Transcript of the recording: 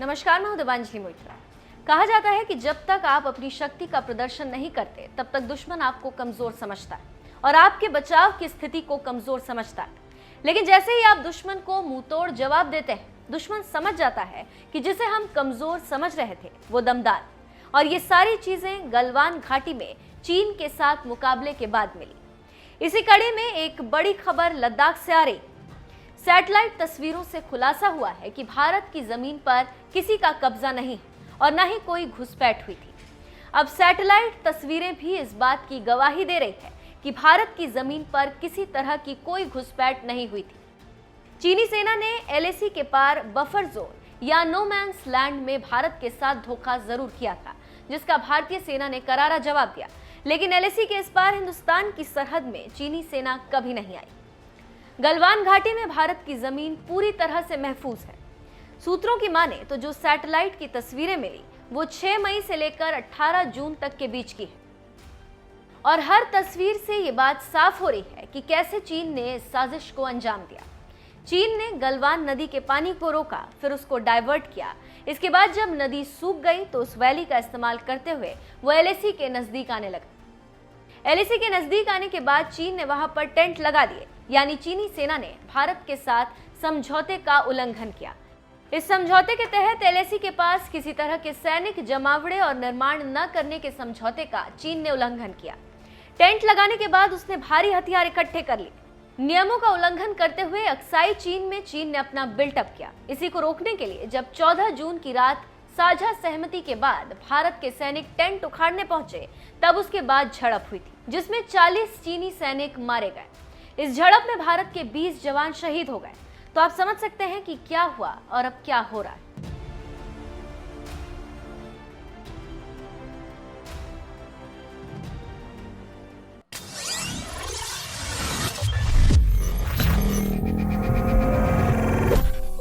नमस्कार, मैं हूं देवांजलि मोइत्रा। कहा जाता है कि जब तक आप अपनी शक्ति का प्रदर्शन नहीं करते तब तक दुश्मन आपको कमजोर समझता है और आपके बचाव की स्थिति को कमजोर समझता है। लेकिन जैसे ही आप दुश्मन को मुंहतोड़ जवाब देते हैं, दुश्मन समझ जाता है कि जिसे हम कमजोर समझ रहे थे वो दमदार। और ये सारी चीजें गलवान घाटी में चीन के साथ मुकाबले के बाद मिली। इसी कड़ी में एक बड़ी खबर लद्दाख से आ रही। सैटेलाइट तस्वीरों से खुलासा हुआ है कि भारत की जमीन पर किसी का कब्जा नहीं और न ही कोई घुसपैठ हुई थी। अब सैटेलाइट तस्वीरें भी इस बात की गवाही दे रही है कि भारत की जमीन पर किसी तरह की कोई घुसपैठ नहीं हुई थी। चीनी सेना ने एलएसी के पार बफर जोन या नो मैंस लैंड में भारत के साथ धोखा जरूर किया था, जिसका भारतीय सेना ने करारा जवाब दिया। लेकिन एलएसी के इस पार हिंदुस्तान की सरहद में चीनी सेना कभी नहीं आई। गलवान घाटी में भारत की जमीन पूरी तरह से महफूज है। सूत्रों की माने तो जो सैटेलाइट की तस्वीरें मिली वो 6 मई से लेकर 18 जून तक के बीच की है। और हर तस्वीर से ये बात साफ हो रही है कि कैसे चीन ने इस साजिश को अंजाम दिया। चीन ने गलवान नदी के पानी को रोका, फिर उसको डाइवर्ट किया। इसके बाद जब नदी सूख गई तो उस वैली का इस्तेमाल करते हुए वो एलएसी के नजदीक आने लगा। एलएसी के नजदीक आने के बाद चीन ने वहां पर टेंट लगा दिए, यानी चीनी सेना ने भारत के साथ समझौते का उल्लंघन किया। इस समझौते के तहत एलएसी के पास किसी तरह के सैनिक जमावड़े और निर्माण न करने के समझौते का चीन ने उल्लंघन किया। टेंट लगाने के बाद उसने भारी हथियार इकट्ठे कर लिए। नियमों का उल्लंघन करते हुए अक्साई चीन में चीन ने अपना बिल्टअप किया। इसी को रोकने के लिए जब 14 जून की रात साझा सहमति के बाद भारत के सैनिक टेंट उखाड़ने पहुंचे, तब उसके बाद झड़प हुई थी, जिसमें 40 चीनी सैनिक मारे गए। इस झड़प में भारत के 20 जवान शहीद हो गए। तो आप समझ सकते हैं कि क्या हुआ और अब क्या हो रहा है।